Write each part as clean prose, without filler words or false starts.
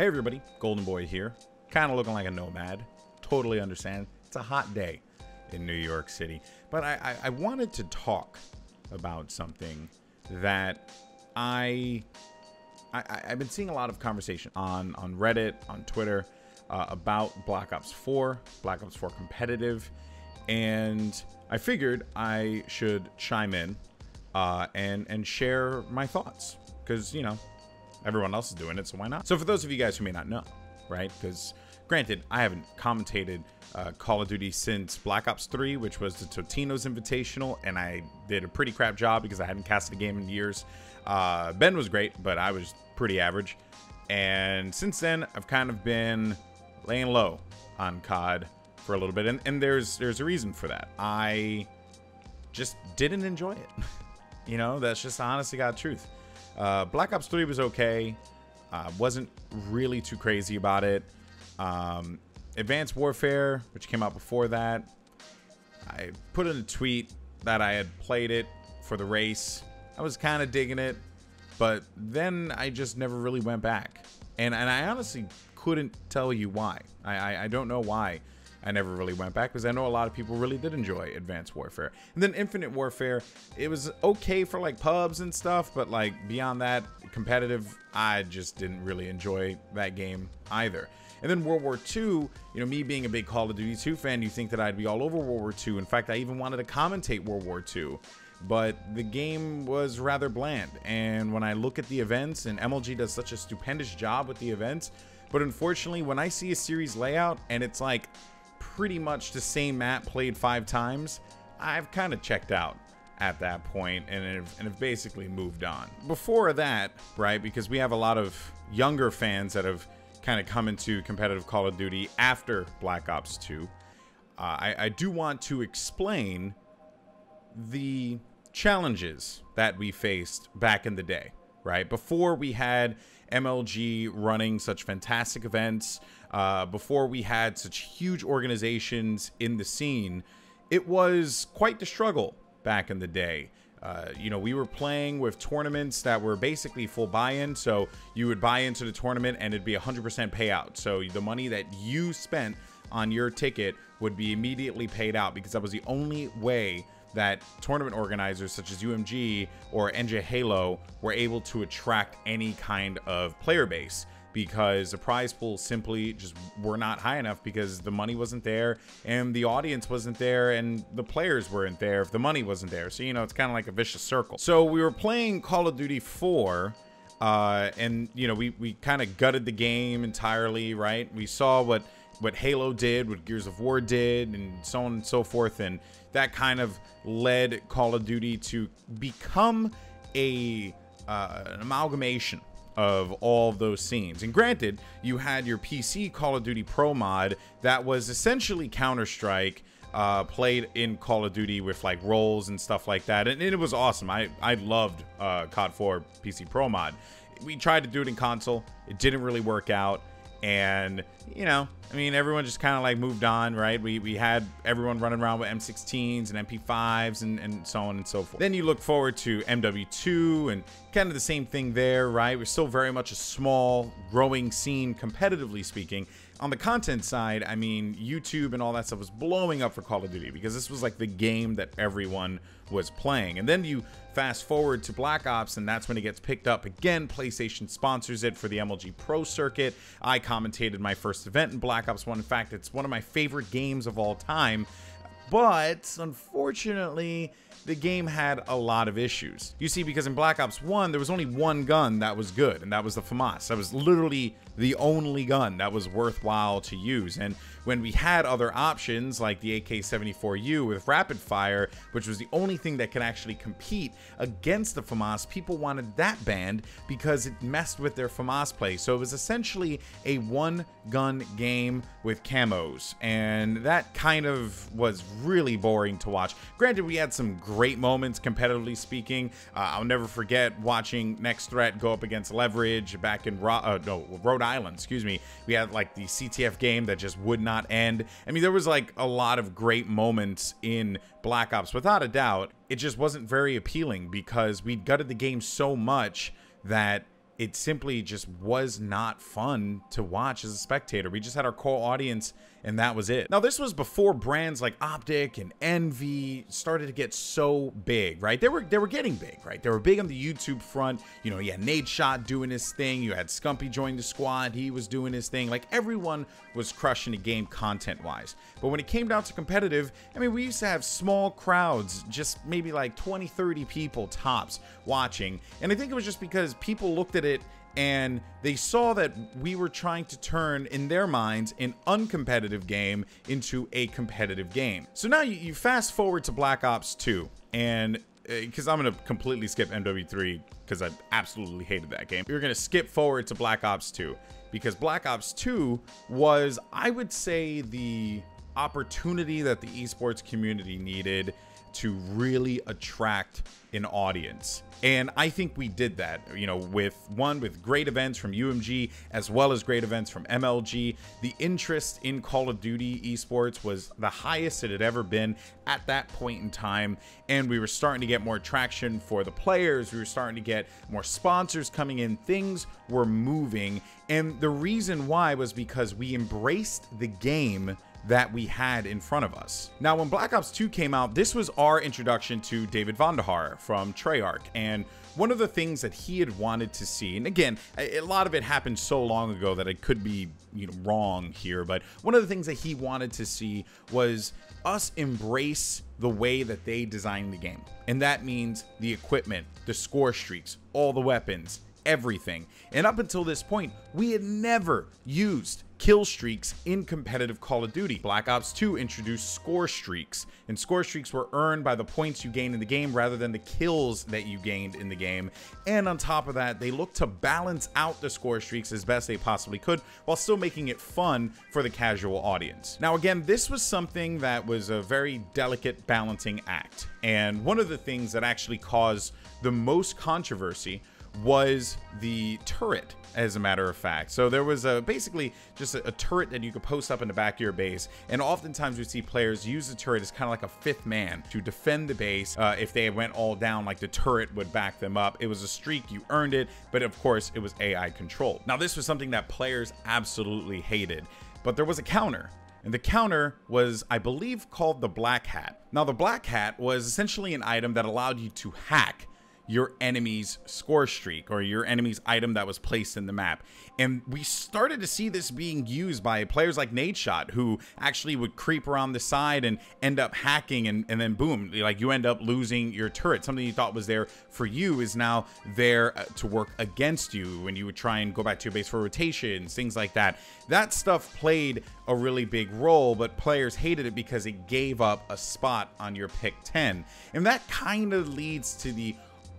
Hey everybody, Golden Boy here. Kind of looking like a nomad. Totally understand. It's a hot day in New York City. But I wanted to talk about something that I've been seeing a lot of conversation on Reddit, on Twitter, about Black Ops 4 competitive. And I figured I should chime in and share my thoughts. Because, you know, everyone else is doing it, so why not? So for those of you guys who may not know, right? Because granted, I haven't commentated Call of Duty since Black Ops 3, which was the Totino's Invitational, and I did a pretty crap job because I hadn't casted a game in years. Ben was great, but I was pretty average. And since then, I've kind of been laying low on COD for a little bit, and there's a reason for that. I just didn't enjoy it. You know, that's just the honest to God truth. Black Ops 3 was okay. Wasn't really too crazy about it. Advanced Warfare, which came out before that, I put in a tweet that I had played it for the race. I was kind of digging it, but then I just never really went back. And I honestly couldn't tell you why. I don't know why I never really went back, because I know a lot of people really did enjoy Advanced Warfare. And then Infinite Warfare, it was okay for like pubs and stuff, but like beyond that, competitive, I just didn't really enjoy that game either. And then World War II, you know, me being a big Call of Duty 2 fan, you think that I'd be all over World War II. In fact, I even wanted to commentate World War II, but the game was rather bland. And when I look at the events, and MLG does such a stupendous job with the events, but unfortunately, when I see a series layout and it's like pretty much the same map played 5 times, I've kind of checked out at that point and have basically moved on. Before that, right, because we have a lot of younger fans that have kind of come into competitive Call of Duty after Black Ops 2, I do want to explain the challenges that we faced back in the day, right? Before we had MLG running such fantastic events, before we had such huge organizations in the scene, it was quite the struggle back in the day. You know, we were playing with tournaments that were basically full buy-in, so you would buy into the tournament and it'd be 100% payout. So the money that you spent on your ticket would be immediately paid out, because that was the only way that tournament organizers such as UMG or NJ Halo were able to attract any kind of player base, because the prize pool simply just were not high enough, because the money wasn't there and the audience wasn't there and the players weren't there if the money wasn't there. So, you know, it's kind of like a vicious circle. So we were playing Call of Duty 4 and, you know, we kind of gutted the game entirely, right? We saw what Halo did, what Gears of War did, and so on and so forth, and that kind of led Call of Duty to become an amalgamation of all of those scenes. And granted, you had your PC Call of Duty Pro mod that was essentially Counter-Strike played in Call of Duty with like roles and stuff like that, and it was awesome. I loved COD 4 PC Pro mod. We tried to do it in console, it didn't really work out. And, you know, I mean, everyone just kind of like moved on, right? We had everyone running around with M16s and MP5s and so on and so forth. Then you look forward to MW2 and kind of the same thing there, right? We're still very much a small, growing scene, competitively speaking. On the content side, I mean, YouTube and all that stuff was blowing up for Call of Duty, because this was like the game that everyone was playing. And then you fast forward to Black Ops, and that's when it gets picked up again. PlayStation sponsors it for the MLG Pro circuit. I commentated my first event in Black Ops 1. In fact, it's one of my favorite games of all time. But unfortunately, the game had a lot of issues. You see, because in Black Ops 1, there was only one gun that was good, and that was the FAMAS. That was literally the only gun that was worthwhile to use. And when we had other options like the AK-74U with rapid fire, which was the only thing that could actually compete against the FAMAS, people wanted that banned because it messed with their FAMAS play. So it was essentially a one-gun game with camos, and that kind of was really boring to watch. Granted, we had some great moments competitively speaking. I'll never forget watching Next Threat go up against Leverage back in Rhode Island, excuse me. We had like the CTF game that just would not end. I mean, there was like a lot of great moments in Black Ops. Without a doubt, it just wasn't very appealing because we'd gutted the game so much that it simply just was not fun to watch as a spectator. We just had our core audience, and that was it. Now, this was before brands like Optic and Envy started to get so big, right? They were getting big, right? They were big on the YouTube front. You know, you had Nadeshot doing his thing. You had Scumpy join the squad. He was doing his thing. Like, everyone was crushing the game content-wise. But when it came down to competitive, I mean, we used to have small crowds, just maybe like 20, 30 people tops watching. And I think it was just because people looked at it and they saw that we were trying to turn, in their minds, an uncompetitive game into a competitive game. So now you fast forward to Black Ops 2, and because I'm going to completely skip MW3 because I absolutely hated that game. We're going to skip forward to Black Ops 2 because Black Ops 2 was, I would say, the opportunity that the esports community needed to really attract an audience. And I think we did that, you know, with great events from UMG as well as great events from MLG. The interest in Call of Duty esports was the highest it had ever been at that point in time. And we were starting to get more traction for the players. We were starting to get more sponsors coming in. Things were moving. And the reason why was because we embraced the game that we had in front of us. Now, when Black Ops 2 came out, this was our introduction to David Vonderhaar from Treyarch. And one of the things that he had wanted to see, and again, a lot of it happened so long ago that it could be, you know, wrong here, but one of the things that he wanted to see was us embrace the way that they designed the game. And that means the equipment, the score streaks, all the weapons, everything. And up until this point, we had never used kill streaks in competitive Call of Duty. Black Ops 2 introduced score streaks, and score streaks were earned by the points you gained in the game rather than the kills that you gained in the game. And on top of that, they looked to balance out the score streaks as best they possibly could while still making it fun for the casual audience. Now, again, this was something that was a very delicate balancing act. And one of the things that actually caused the most controversy was the turret, as a matter of fact. So there was basically just a turret that you could post up in the back of your base, and oftentimes we see players use the turret as kind of like a fifth man to defend the base. If they went all down, like the turret would back them up. It was a streak, you earned it, but of course it was AI controlled. Now, this was something that players absolutely hated, but there was a counter. And the counter was, I believe, called the Black Hat. Now, the Black Hat was essentially an item that allowed you to hack your enemy's score streak or your enemy's item that was placed in the map. And we started to see this being used by players like Nadeshot, who actually would creep around the side and end up hacking, and then boom, like you end up losing your turret. Something you thought was there for you is now there to work against you when you would try and go back to your base for rotations, things like that. That stuff played a really big role, but players hated it because it gave up a spot on your pick 10. And that kind of leads to the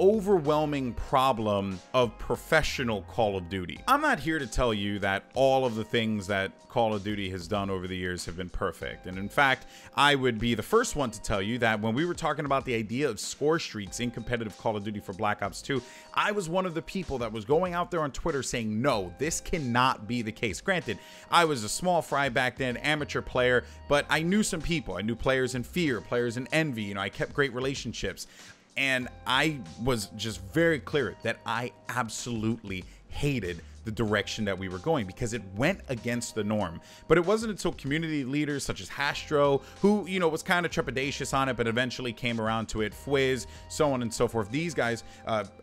overwhelming problem of professional Call of Duty. I'm not here to tell you that all of the things that Call of Duty has done over the years have been perfect. And in fact, I would be the first one to tell you that when we were talking about the idea of score streaks in competitive Call of Duty for Black Ops 2, I was one of the people that was going out there on Twitter saying, no, this cannot be the case. Granted, I was a small fry back then, amateur player, but I knew some people. I knew players in Fear, players in Envy. You know, I kept great relationships. And I was just very clear that I absolutely hated the direction that we were going because it went against the norm. But it wasn't until community leaders such as Hastro, who, you know, was kind of trepidatious on it, but eventually came around to it, Fwiz, so on and so forth. These guys,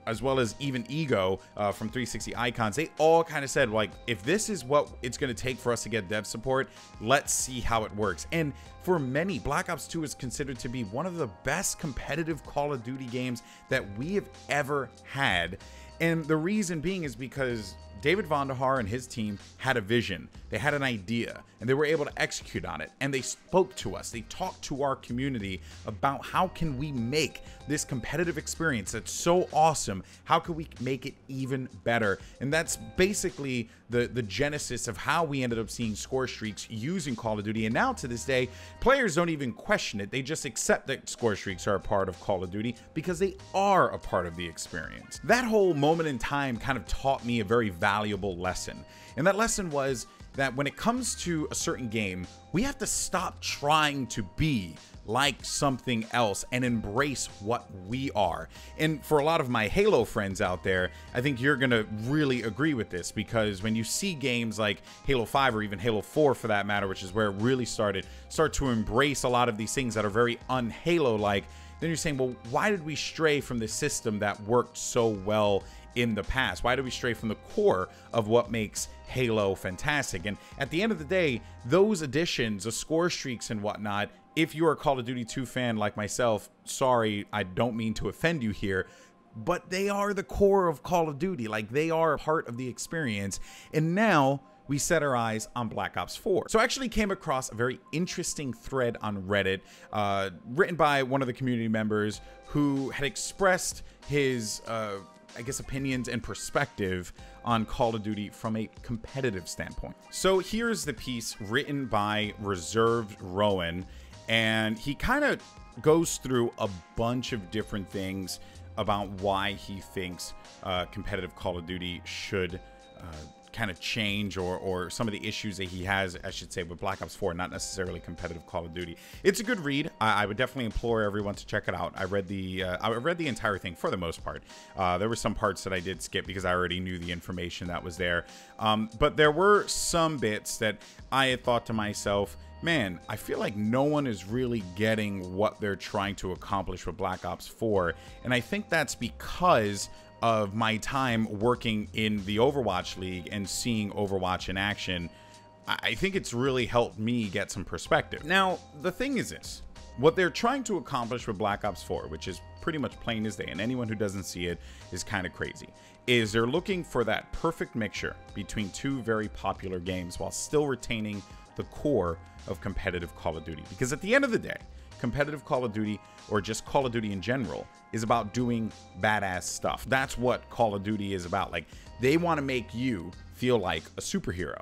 as well as even Ego from 360 Icons, they all kind of said, like, if this is what it's going to take for us to get dev support, let's see how it works. And for many, Black Ops 2 is considered to be one of the best competitive Call of Duty games that we have ever had. And the reason being is because David Vonderhaar and his team had a vision. They had an idea, and they were able to execute on it. And they spoke to us. They talked to our community about how can we make this competitive experience that's so awesome, how can we make it even better? And that's basically the genesis of how we ended up seeing score streaks using Call of Duty. And now to this day, players don't even question it. They just accept that score streaks are a part of Call of Duty because they are a part of the experience. That whole moment in time kind of taught me a very valuable lesson. And that lesson was, that when it comes to a certain game, we have to stop trying to be like something else and embrace what we are. And for a lot of my Halo friends out there, I think you're gonna really agree with this, because when you see games like Halo 5 or even Halo 4 for that matter, which is where it really start to embrace a lot of these things that are very un-Halo-like, then you're saying, well, why did we stray from the system that worked so well in the past? Why did we stray from the core of what makes Halo fantastic? And at the end of the day, those additions, the score streaks and whatnot, if you're a Call of Duty 2 fan like myself, sorry, I don't mean to offend you here, but they are the core of Call of Duty. Like, they are part of the experience. And now we set our eyes on Black Ops 4. So I actually came across a very interesting thread on Reddit, written by one of the community members who had expressed his, I guess, opinions and perspective on Call of Duty from a competitive standpoint. So here's the piece written by Reserved Rowan, and he kind of goes through a bunch of different things about why he thinks competitive Call of Duty should kind of change, or some of the issues that he has, I should say, with Black Ops 4, not necessarily competitive Call of Duty. It's a good read. I would definitely implore everyone to check it out. I read the entire thing for the most part. There were some parts that I did skip because I already knew the information that was there. But there were some bits that I had thought to myself, man, I feel like no one is really getting what they're trying to accomplish with Black Ops 4. And I think that's because of my time working in the Overwatch League and seeing Overwatch in action. I think it's really helped me get some perspective. Now, the thing is this. What they're trying to accomplish with Black Ops 4, which is pretty much plain as day, and anyone who doesn't see it is kind of crazy, is they're looking for that perfect mixture between two very popular games while still retaining the core of competitive Call of Duty. Because at the end of the day, competitive Call of Duty, or just Call of Duty in general, is about doing badass stuff. That's what Call of Duty is about. Like, they want to make you feel like a superhero.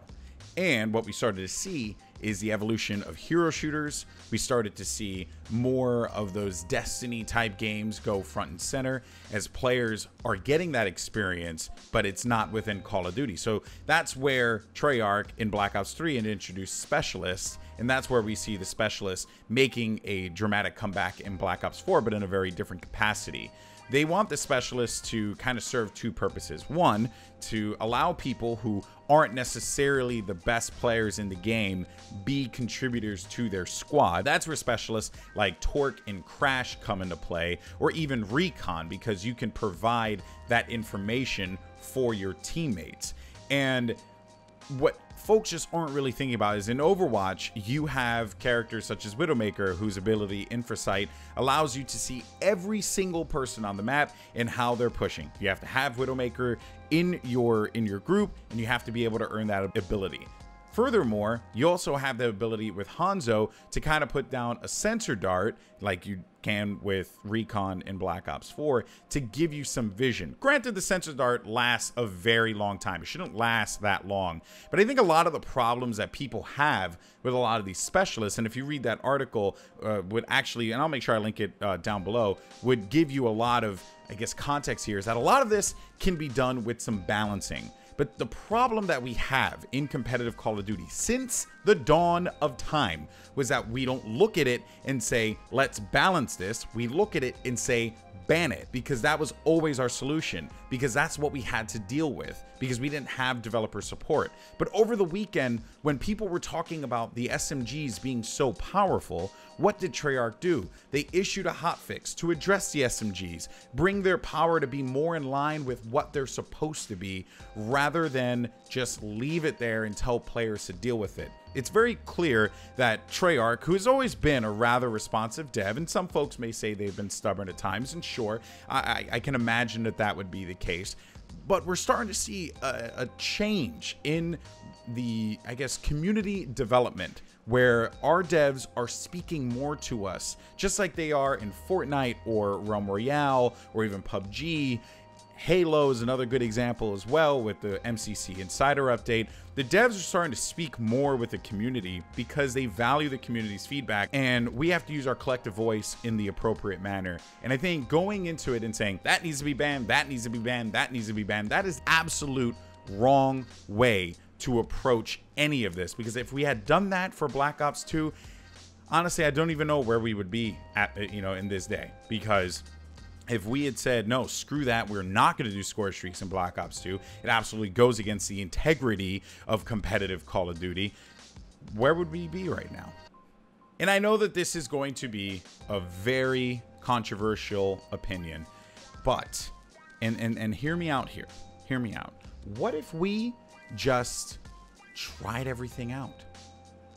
And what we started to see is the evolution of hero shooters. We started to see more of those Destiny type games go front and center as players are getting that experience, but it's not within Call of Duty. So that's where Treyarch in Black Ops 3 had introduced specialists, and that's where we see the specialists making a dramatic comeback in Black Ops 4, but in a very different capacity. They want the specialists to kind of serve two purposes. One, to allow people who aren't necessarily the best players in the game be contributors to their squad. That's where specialists like Torque and Crash come into play, or even Recon, because you can provide that information for your teammates. And what folks just aren't really thinking about is in Overwatch, you have characters such as Widowmaker, whose ability Infrasight allows you to see every single person on the map and how they're pushing. You have to have Widowmaker in your group, and you have to be able to earn that ability. Furthermore, you also have the ability with Hanzo to kind of put down a sensor dart like you can with Recon in Black Ops 4 to give you some vision. Granted, the sensor dart lasts a very long time. It shouldn't last that long. But I think a lot of the problems that people have with a lot of these specialists, and if you read that article, would actually, and I'll make sure I link it down below, would give you a lot of, I guess, context here, is that a lot of this can be done with some balancing. But the problem that we have in competitive Call of Duty since the dawn of time was that we don't look at it and say, let's balance this. We look at it and say, ban it, because that was always our solution, because that's what we had to deal with, because we didn't have developer support. But over the weekend, when people were talking about the SMGs being so powerful, what did Treyarch do? They issued a hotfix to address the SMGs, bring their power to be more in line with what they're supposed to be, rather than just leave it there and tell players to deal with it. It's very clear that Treyarch, who has always been a rather responsive dev, and some folks may say they've been stubborn at times, and sure, I can imagine that that would be the case, but we're starting to see a change in the, I guess, community development, where our devs are speaking more to us, just like they are in Fortnite or Realm Royale or even PUBG. Halo is another good example as well with the MCC Insider update. The devs are starting to speak more with the community because they value the community's feedback, and we have to use our collective voice in the appropriate manner. And I think going into it and saying that needs to be banned, that needs to be banned, that needs to be banned, that is absolute wrong way to approach any of this, because if we had done that for Black Ops 2, honestly, I don't even know where we would be at, you know, in this day. Because if we had said, no, screw that, we're not going to do score streaks in Black Ops 2, it absolutely goes against the integrity of competitive Call of Duty, where would we be right now? And I know that this is going to be a very controversial opinion, but, and hear me out here, hear me out. What if we just tried everything out?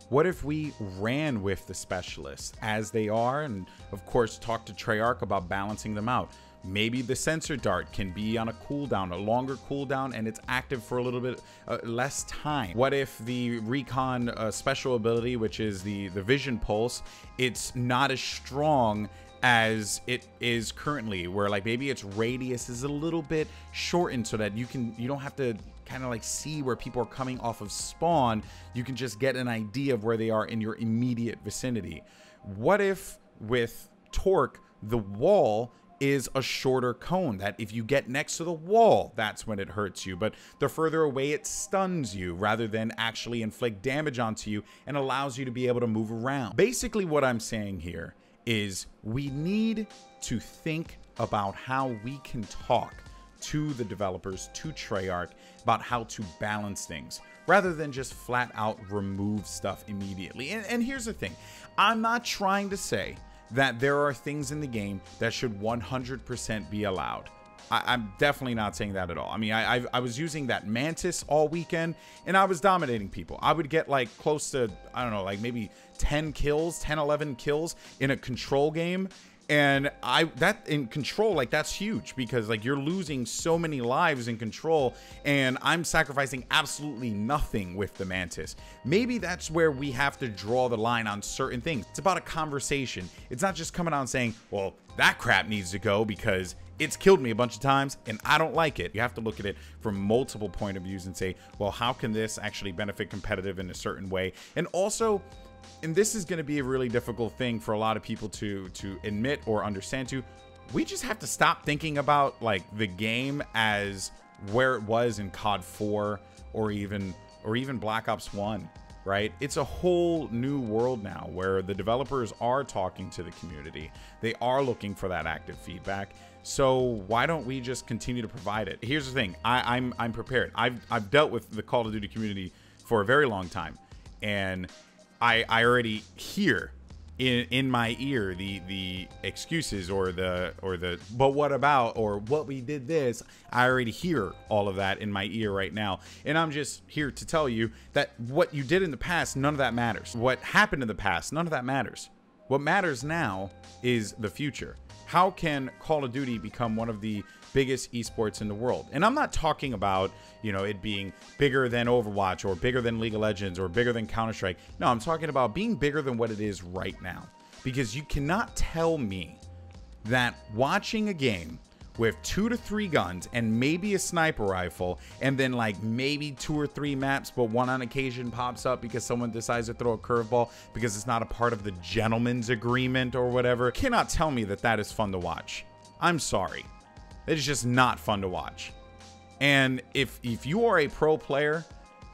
What if we ran with the specialists as they are, and of course talk to Treyarch about balancing them out? Maybe the sensor dart can be on a cooldown, a longer cooldown, and it's active for a little bit less time. What if the recon special ability, which is the vision pulse, it's not as strong as it is currently, where like maybe its radius is a little bit shortened so that you don't have to kind of like see where people are coming off of spawn. You can just get an idea of where they are in your immediate vicinity. What if with Torque, the wall is a shorter cone, that if you get next to the wall, that's when it hurts you, but the further away it stuns you rather than actually inflict damage onto you and allows you to be able to move around. Basically what I'm saying here is we need to think about how we can talk to the developers, to Treyarch, about how to balance things rather than just flat out remove stuff immediately. And here's the thing, I'm not trying to say that there are things in the game that should 100% be allowed. I'm definitely not saying that at all. I mean, I was using that Mantis all weekend and I was dominating people. I would get like close to, I don't know, like maybe 10 kills, 10, 11 kills in a control game. And that in control, like that's huge, because like you're losing so many lives in control and I'm sacrificing absolutely nothing with the Mantis. Maybe that's where we have to draw the line on certain things. It's about a conversation. It's not just coming out and saying, well, that crap needs to go because it's killed me a bunch of times and I don't like it. You have to look at it from multiple point of views and say, well, how can this actually benefit competitive in a certain way? And also, and this is going to be a really difficult thing for a lot of people to admit or understand too, we just have to stop thinking about like the game as where it was in COD 4 or even Black Ops 1, right? It's a whole new world now where the developers are talking to the community. They are looking for that active feedback. So why don't we just continue to provide it? Here's the thing, I'm prepared. I've dealt with the Call of Duty community for a very long time, and I already hear in my ear the excuses or the but what about, or what we did this. I already hear all of that in my ear right now, and I'm just here to tell you that what you did in the past, none of that matters. What happened in the past, none of that matters. What matters now is the future. How can Call of Duty become one of the biggest esports in the world? And I'm not talking about, you know, it being bigger than Overwatch or bigger than League of Legends or bigger than Counter-Strike. No, I'm talking about being bigger than what it is right now. Because you cannot tell me that watching a game with 2 to 3 guns and maybe a sniper rifle and then like maybe 2 or 3 maps, but one on occasion pops up because someone decides to throw a curveball because it's not a part of the gentleman's agreement or whatever, cannot tell me that that is fun to watch. I'm sorry. It is just not fun to watch. And if you are a pro player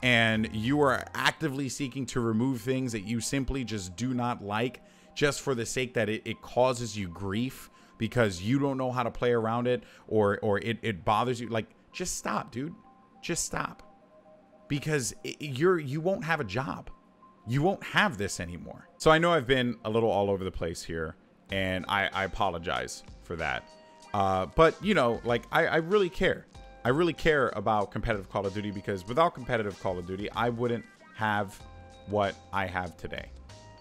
and you are actively seeking to remove things that you simply just do not like, just for the sake that it causes you grief because you don't know how to play around it, or it bothers you, like, just stop, dude. Just stop. Because you won't have a job. You won't have this anymore. So I know I've been a little all over the place here, and I apologize for that. But, you know, like, I really care. I really care about competitive Call of Duty, because without competitive Call of Duty, I wouldn't have what I have today.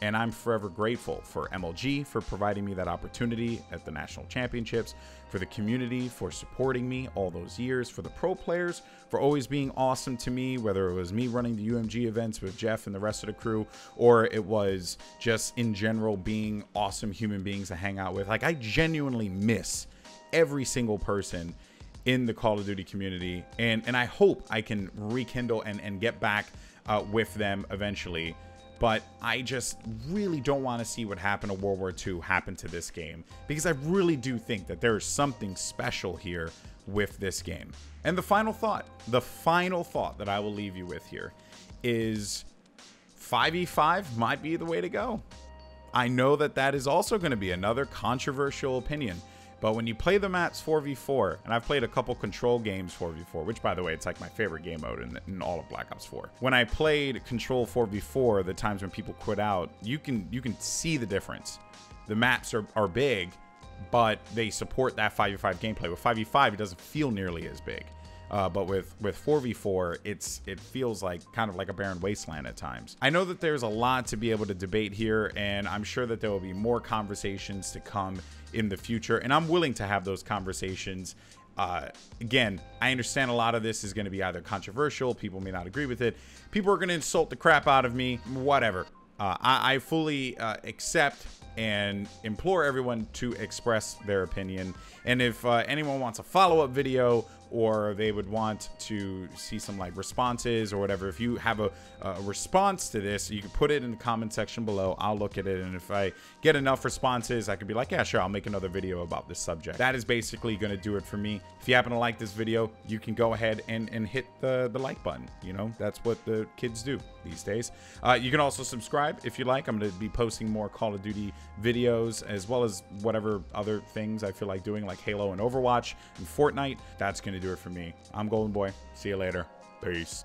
And I'm forever grateful for MLG for providing me that opportunity at the national championships, for the community for supporting me all those years, for the pro players for always being awesome to me, whether it was me running the UMG events with Jeff and the rest of the crew, or it was just in general being awesome human beings to hang out with. Like, I genuinely miss every single person in the Call of Duty community, and I hope I can rekindle and get back with them eventually. but I just really don't want to see what happened to World War II happen to this game, because I really do think that there is something special here with this game. And the final thought that I will leave you with here is 5v5 might be the way to go. I know that that is also going to be another controversial opinion, but when you play the maps 4v4, and I've played a couple Control games 4v4, which, by the way, it's like my favorite game mode in all of Black Ops 4. When I played Control 4v4, the times when people quit out, you can see the difference. The maps are big, but they support that 5v5 gameplay. With 5v5, it doesn't feel nearly as big. But with 4v4, it feels like kind of like a barren wasteland at times. I know that there's a lot to be able to debate here, and I'm sure that there will be more conversations to come in the future, and I'm willing to have those conversations. Again, I understand a lot of this is going to be either controversial, people may not agree with it, people are going to insult the crap out of me, whatever. I fully accept and implore everyone to express their opinion. And if anyone wants a follow-up video, or they would want to see some like responses or whatever, if you have a response to this, you can put it in the comment section below. I'll look at it, and if I get enough responses, I could be like, yeah, sure, I'll make another video about this subject. That is basically going to do it for me. If you happen to like this video, you can go ahead and hit the like button. You know, that's what the kids do these days. You can also subscribe if you like. I'm going to be posting more Call of Duty videos, as well as whatever other things I feel like doing, like Halo and Overwatch and Fortnite. That's going to do it for me. I'm Golden Boy. See you later. Peace.